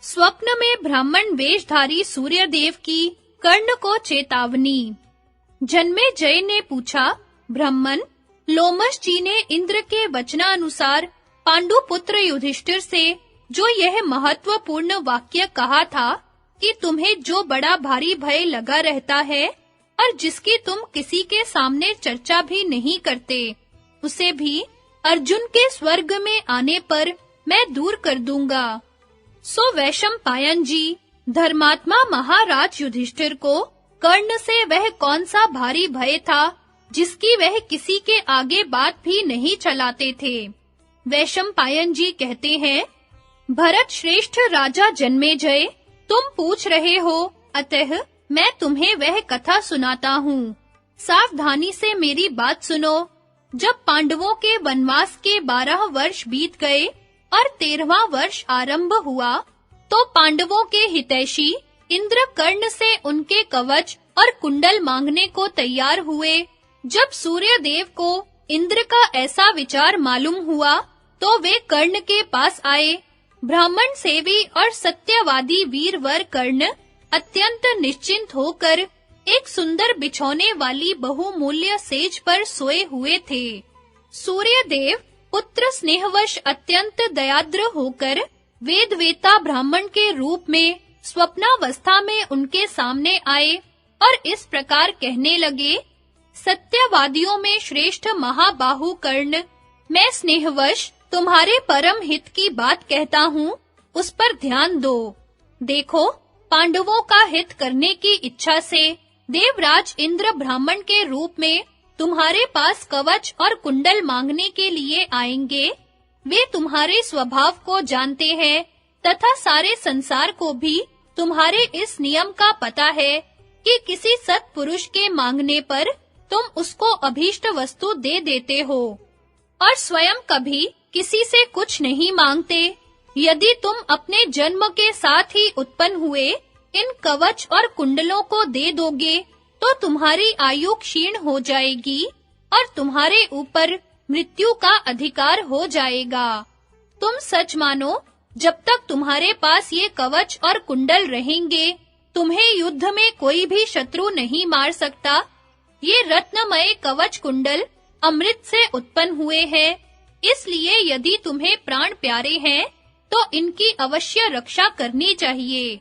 स्वप्न में ब्राह्मण वेशधारी सूर्यदेव की कर्ण को चेतावनी। जन्मेजय ने पूछा, ब्राह्मण, लोमश जी ने इंद्र के वचनानुसार पांडुपुत्र युधिष्ठिर से जो यह महत्वपूर्ण वाक्य कहा था कि तुम्हें जो बड़ा भारी भय लगा रहता है और जिसकी तुम किसी के सामने चर्चा भी नहीं करते, उसे भी अर्जुन के स्वर्ग में आने पर मैं दूर कर दूंगा। सो वैशंपायन जी, धर्मात्मा महाराज युधिष्ठिर को कर्ण से वह कौन सा भारी भय था जिसकी वह किसी के आगे बात भी नहीं चलाते थे। वैशंपायन जी कहते हैं, भरत श्रेष्ठ राजा जन्मेजय, तुम पूछ रहे हो, अतः मैं तुम्हें वह कथा सुनाता हूँ। सावधानी से मेरी बात सुनो। जब पांडवों के वनवास के 12 वर्ष बीत गए और 13वां वर्ष आरंभ हुआ, तो पांडवों के हितैषी इंद्र कर्ण से उनके कवच और कुंडल मांगने को तैयार हुए। जब सूर्यदेव को इंद्र का ऐसा विचार मालूम हुआ, तो वे कर्ण के पास आए। ब्राह्मण सेवी और सत्यवादी वीरवर कर्ण अत्यंत निश्चिंत होकर एक सुंदर बिछौने वाली बहुमूल्य सेज पर सोए हुए थे। सूर्यदेव पुत्र स्नेहवश अत्यंत दयाद्र होकर वेदवेता ब्राह्मण के रूप में स्वप्नावस्था में उनके सामने आए और इस प्रकार कहने लगे, सत्यवादियों में श्रेष्ठ महाबाहु कर्ण, मैं स्नेहवश तुम्हारे परम हित की बात कहता हूँ, उस पर ध्यान दो। देखो, पांडवों का हित करने की इच्छा से देवराज इंद्र ब्राह्मण के रूप में तुम्हारे पास कवच और कुंडल मांगने के लिए आएंगे। वे तुम्हारे स्वभाव को जानते हैं तथा सारे संसार को भी तुम्हारे इस नियम का पता है कि किसी सत्पुरुष के मांगने पर तुम उसको अभीष्ट वस्तु दे देते हो और स्वयं कभी किसी से कुछ नहीं मांगते। यदि तुम अपने जन्म के साथ ही उत्पन्न हुए इन कवच और कुंडलों को दे दोगे, तो तुम्हारी आयु क्षीण हो जाएगी और तुम्हारे ऊपर मृत्यु का अधिकार हो जाएगा। तुम सच मानो, जब तक तुम्हारे पास ये कवच और कुंडल रहेंगे, तुम्हें युद्ध में कोई भी शत्रु नहीं मार सकता। ये रत्नमय कवच कुंडल अमृत से उत्पन्न हुए हैं, इसलिए यदि तुम्हें प्राण प्यारे हैं, तो इनकी अवश्य रक्षा करनी चाहिए।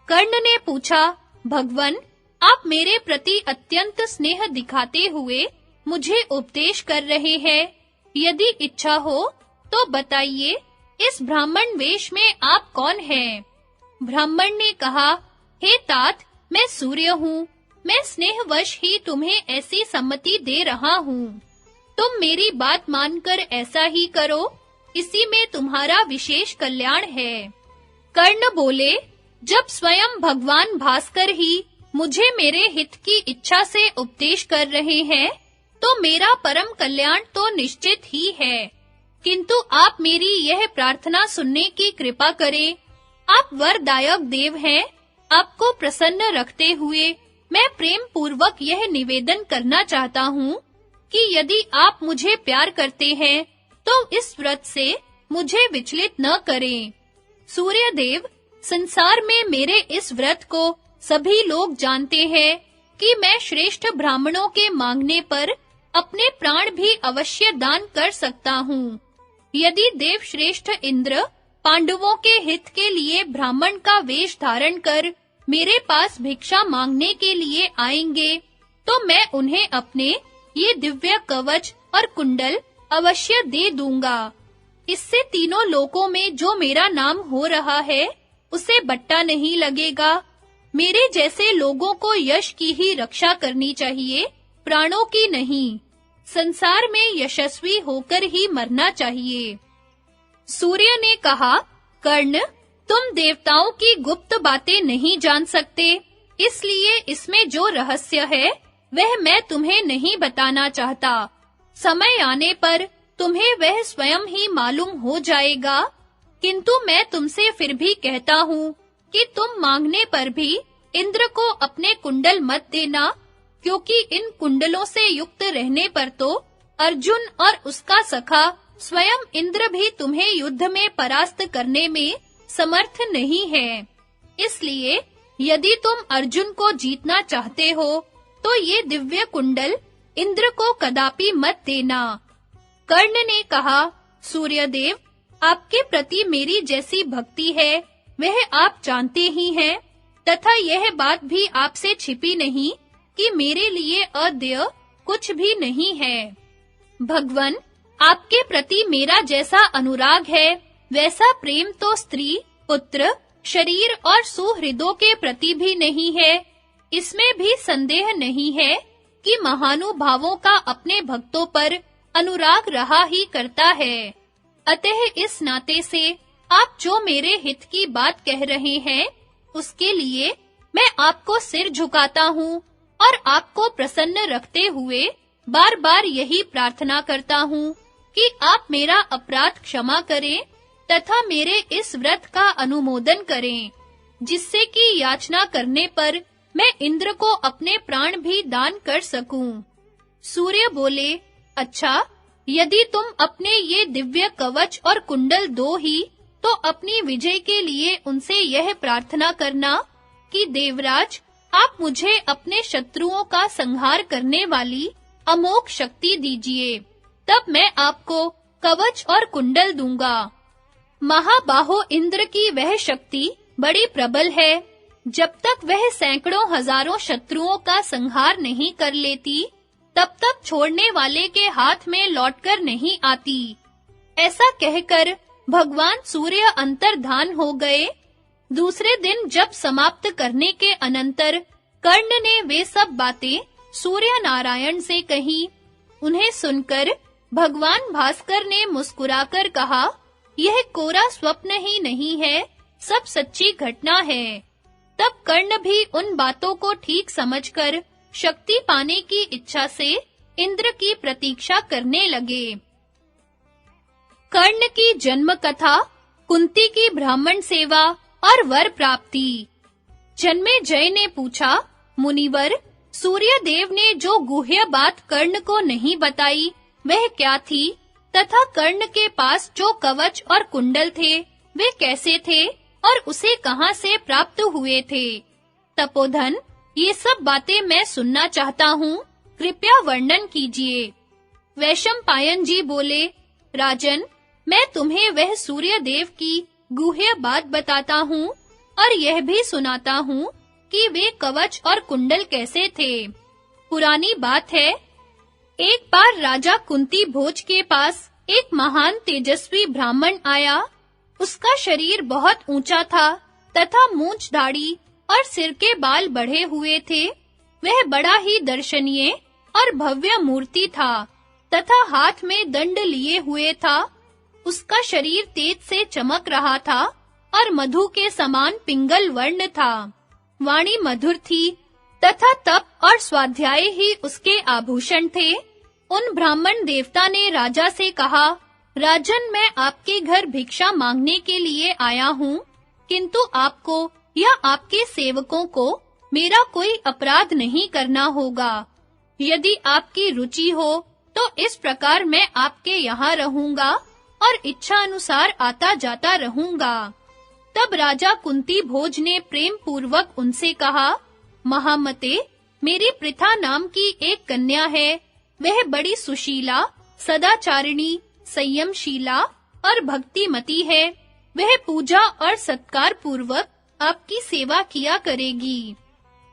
कर्ण ने पूछा, भगवन, आप मेरे प्रति अत्यंत स्नेह दिखाते हुए मुझे उपदेश कर रहे हैं। यदि इच्छा हो तो बताइए, इस ब्राह्मण वेश में आप कौन हैं? ब्राह्मण ने कहा, हे तात, मैं सूर्य हूँ। मैं स्नेहवश ही तुम्हें ऐसी सम्मति दे रहा हूँ। तुम मेरी बात मानकर ऐसा ही करो, इसी में तुम्हारा विशेष कल्याण है। कर्ण बोले, जब स्वयं भगवान भास्कर ही मुझे मेरे हित की इच्छा से उपदेश कर रहे हैं, तो मेरा परम कल्याण तो निश्चित ही है। किंतु आप मेरी यह प्रार्थना सुनने की कृपा करें। आप वरदायक देव हैं। आपको प्रसन्न रखते हुए मैं प्रेम पूर्वक यह निवेदन करना चाहता हूँ कि यदि आप मुझे प्यार करते हैं, तो इस व्रत से मुझे विचलित न करें। सूर्यदेव, संसार में मेरे इस व्रत को सभी लोग जानते हैं कि मैं श्रेष्ठ ब्राह्मणों के मांगने पर अपने प्राण भी अवश्य दान कर सकता हूँ। यदि देव श्रेष्ठ इंद्र पांडवों के हित के लिए ब्राह्मण का वेश धारण कर मेरे पास भिक्षा मांगने के लिए आएंगे, तो मैं उन्हें अपने ये दिव्य कवच और कुंडल अवश्य दे दूंगा। इससे तीनों लोकों में जो मेरा नाम हो रहा है, उसे बट्टा नहीं लगेगा। मेरे जैसे लोगों को यश की ही रक्षा करनी चाहिए, प्राणों की नहीं। संसार में यशस्वी होकर ही मरना चाहिए। सूर्य ने कहा, कर्ण, तुम देवताओं की गुप्त बातें नहीं जान सकते, इसलिए इसमें जो रहस्य है वह मैं तुम्हें नहीं बताना चाहता। समय आने पर तुम्हें वह स्वयं ही मालूम हो जाएगा। किंतु मैं तुमसे फिर भी कहता हूँ कि तुम मांगने पर भी इंद्र को अपने कुंडल मत देना, क्योंकि इन कुंडलों से युक्त रहने पर तो अर्जुन और उसका सखा स्वयं इंद्र भी तुम्हें युद्ध में परास्त करने में समर्थ नहीं है। इसलिए यदि तुम अर्जुन को जीतना चाहते हो तो ये दिव्य कुंडल इंद्र को कदापि मत देना। कर्ण ने कहा, सूर्यदेव, आपके प्रति मेरी जैसी भक्ति है वह आप जानते ही हैं, तथा यह बात भी आपसे छिपी नहीं कि मेरे लिए अदेय कुछ भी नहीं है। भगवन, आपके प्रति मेरा जैसा अनुराग है वैसा प्रेम तो स्त्री, पुत्र, शरीर और सुहृदों के प्रति भी नहीं है। इसमें भी संदेह नहीं है कि महानुभावों का अपने भक्तों पर अनुराग रहा ही करता है। अतः इस नाते से आप जो मेरे हित की बात कह रहे हैं उसके लिए मैं आपको सिर झुकाता हूँ और आपको प्रसन्न रखते हुए बार-बार यही प्रार्थना करता हूँ कि आप मेरा अपराध क्षमा करें तथा मेरे इस व्रत का अनुमोदन करें, जिससे कि याचना करने पर मैं इंद्र को अपने प्राण भी दान कर सकूं। सूर्य बोले, अच्छा, यदि तुम अपने ये दिव्य कवच और कुंडल दो ही, तो अपनी विजय के लिए उनसे यह प्रार्थना करना कि देवराज, आप मुझे अपने शत्रुओं का संहार करने वाली अमोघ शक्ति दीजिए, तब मैं आपको कवच और कुंडल दूंगा। महाबाहो इंद्र की वह शक्ति बड़ी प्रबल है। जब तक वह सैकड़ों हजारों शत्रुओं का संहार नहीं कर लेती, तब तक छोड़ने वाले के हाथ में लौटकर नहीं आती। ऐसा कहकर भगवान सूर्य अंतर्धान हो गए। दूसरे दिन जब समाप्त करने के अनंतर कर्ण ने वे सब बातें सूर्य नारायण से कही। उन्हें सुनकर भगवान भास्कर ने मुस्कुराकर कहा, यह कोरा स्वप्न ही नहीं है, सब सच्ची घटना है। तब कर्ण भी उन बातों को ठीक समझकर शक्ति पाने की इच्छा से इंद्र की प्रतीक्षा करने लगे। कर्ण की जन्म कथा, कुंती की ब्राह्मण सेवा और वर प्राप्ति। जन्मेजय ने पूछा, मुनिवर, सूर्यदेव ने जो गुह्य बात कर्ण को नहीं बताई वह क्या थी, तथा कर्ण के पास जो कवच और कुंडल थे वे कैसे थे और उसे कहां से प्राप्त हुए थे? तपोधन, ये सब बातें मैं सुनना चाहता हूँ, कृपया वर्णन कीजिए। वैशंपायन जी बोले, राजन, मैं तुम्हें वह सूर्यदेव की गुह्य बात बताता हूँ और यह भी सुनाता हूँ कि वे कवच और कुंडल कैसे थे। पुरानी बात है, एक बार राजा कुंती भोज के पास एक महान तेजस्वी ब्राह्मण आया। उसका शरीर बहुत ऊंचा था तथा मूंछ दाढ़ी और सिर के बाल बढ़े हुए थे। वह बड़ा ही दर्शनीय और भव्य मूर्ति था तथा हाथ में दंड लिए हुए था। उसका शरीर तेज से चमक रहा था और मधु के समान पिंगल वर्ण था। वाणी मधुर थी तथा तप और स्वाध्याय ही उसके आभूषण थे। उन ब्राह्मण देवता ने राजा से कहा, राजन, मैं आपके घर भिक्षा मांगने के लिए आया हूँ, किंतु आपको या आपके सेवकों को मेरा कोई अपराध नहीं करना होगा। यदि आपकी रुचि हो तो इस प्रकार मैं आपके यहाँ रहूंगा और इच्छा अनुसार आता जाता रहूंगा। तब राजा कुंती भोज ने प्रेम पूर्वक उनसे कहा, महामते, मेरी पृथा नाम की एक कन्या है। वह बड़ी सुशीला, सदाचारिणी, संयमशीला और भक्तिमती है। वह पूजा और सत्कार पूर्वक आपकी सेवा किया करेगी।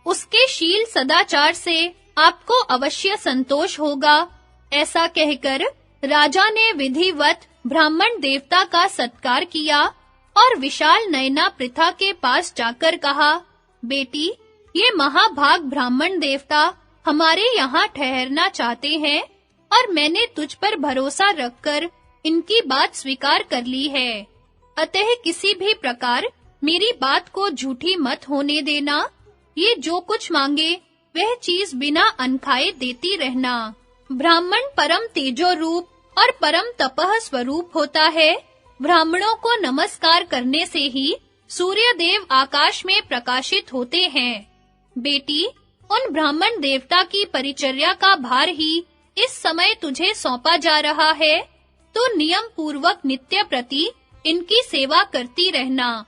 उसके शील सदाचार से आपको अवश्य संतोष होगा। ऐसा कहकर राजा ने विधिवत ब्राह्मण देवता का सत्कार किया और विशाल नयना पृथा के पास जाकर कहा, बेटी, ये महाभाग ब्राह्मण देवता हमारे यहाँ ठहरना चाहते हैं और मैंने तुझ पर भरोसा रखकर इनकी बात स्वीकार कर ली है। अतः किसी भी प्रकार मेरी बात को झूठी मत होने देना। ये जो कुछ मांगे वह चीज बिना अनखाए देती रहना। ब्राह्मण परम तेजो रूप और परम तपह स्वरूप होता है। ब्राह्मणों को नमस्कार करने से ही सूर्यदेव आकाश में प्रकाशित होते हैं। बेटी, उन ब्राह्मण देवता की परिचर्या का भार ही इस समय तुझे सौंपा जा रहा है। तो नियम पूर्वक नित्य प्रति इनकी सेवा करती रहना।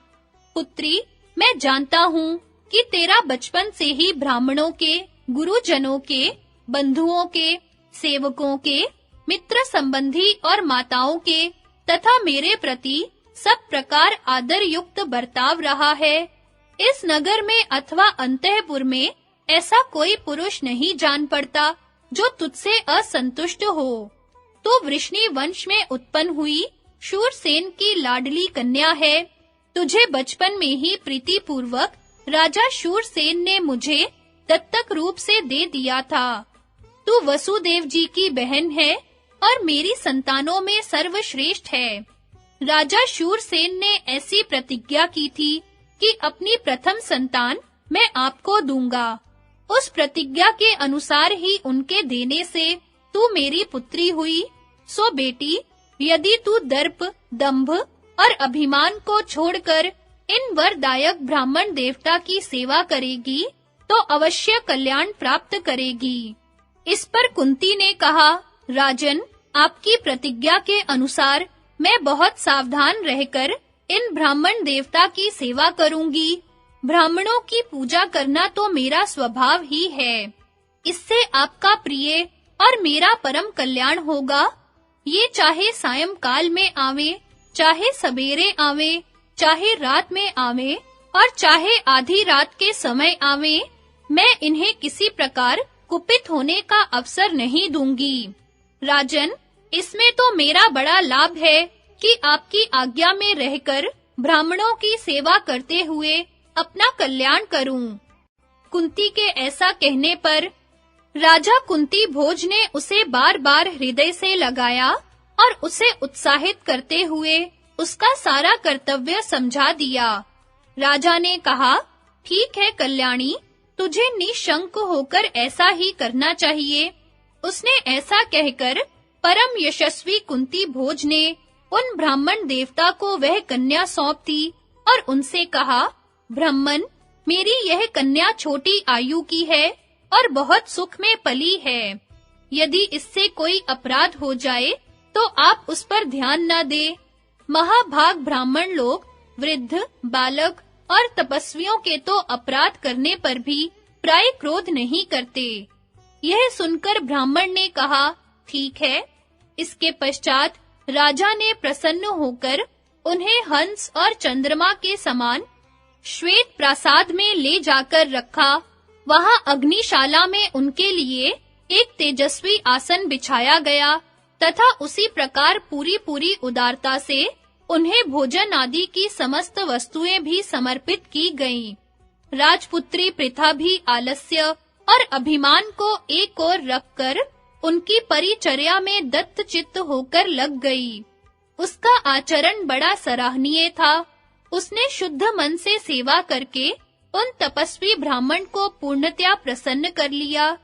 पुत्री, मैं जानता हूँ कि तेरा बचपन से ही ब्राह्मणों के, गुरुजनों के, बंधुओं के, सेवकों के, मित्र संबंधी और माताओं के तथा मेरे प्रति सब प्रकार आदर युक्त बर्ताव रहा है। इस नगर में अथवा अंतःपुर में ऐसा कोई पुरुष नहीं जान पड़ता जो तुझसे असंतुष्ट हो। तो वृष्णि वंश में उत्पन्न हुई शूरसेन की लाडली कन्या है। तुझे बचपन में ही प्रीति पूर्वक राजा शूरसेन ने मुझे दत्तक रूप से दे दिया था। तू वसुदेव जी की बहन है और मेरी संतानों में सर्वश्रेष्ठ है। राजा शूरसेन ने ऐसी प्रतिज्ञा की थी कि अपनी प्रथम संतान मैं आपको दूंगा। उस प्रतिज्ञा के अनुसार ही उनके देने से तू मेरी पुत्री हुई। सो बेटी, यदि तू दर्प, दंभ और अभिमान को छोड़कर इन वरदायक ब्राह्मण देवता की सेवा करेगी तो अवश्य कल्याण प्राप्त करेगी। इस पर कुंती ने कहा, राजन, आपकी प्रतिज्ञा के अनुसार मैं बहुत सावधान रहकर इन ब्राह्मण देवता की सेवा करूंगी। ब्राह्मणों की पूजा करना तो मेरा स्वभाव ही है। इससे आपका प्रिय और मेरा परम कल्याण होगा। ये चाहे सायंकाल में आवे, चाहे सवेरे आवे, चाहे रात में आवे और चाहे आधी रात के समय आवे, मैं इन्हें किसी प्रकार कुपित होने का अवसर नहीं दूंगी। राजन, इसमें तो मेरा बड़ा लाभ है कि आपकी आज्ञा में रहकर ब्राह्मणों की सेवा करते हुए अपना कल्याण करूं। कुंती के ऐसा कहने पर राजा कुंती भोज ने उसे बार-बार हृदय से लगाया और उसे उत्साहित करते हुए उसका सारा कर्तव्य समझा दिया। राजा ने कहा, ठीक है कल्याणी, तुझे निशंक होकर ऐसा ही करना चाहिए। उसने ऐसा कहकर परम यशस्वी कुंती भोज ने उन ब्राह्मण देवता को वह कन्या सौंप दी और उनसे कहा, ब्राह्मण, मेरी यह कन्या छोटी आयु की है और बहुत सुख में पली है। यदि इससे कोई अपराध हो जाए तो आप उस पर ध्यान न दे। महाभाग ब्राह्मण लोग वृद्ध, बालक और तपस्वियों के तो अपराध करने पर भी प्राय क्रोध नहीं करते। यह सुनकर ब्राह्मण ने कहा, ठीक है। इसके पश्चात राजा ने प्रसन्न होकर उन्हें हंस और चंद्रमा के समान श्वेत प्रासाद में ले जाकर रखा। वहां अग्निशाला में उनके लिए एक तेजस्वी आसन बिछाया गया तथा उसी प्रकार पूरी उदारता से उन्हें भोजन आदि की समस्त वस्तुएं भी समर्पित की गईं। राजपुत्री पृथा भी आलस्य और अभिमान को एक ओर रखकर उनकी परिचर्या में दत्तचित्त होकर लग गई। उसका आचरण बड़ा सराहनीय था। उसने शुद्ध मन से सेवा करके उन तपस्वी ब्राह्मण को पूर्णतया प्रसन्न कर लिया।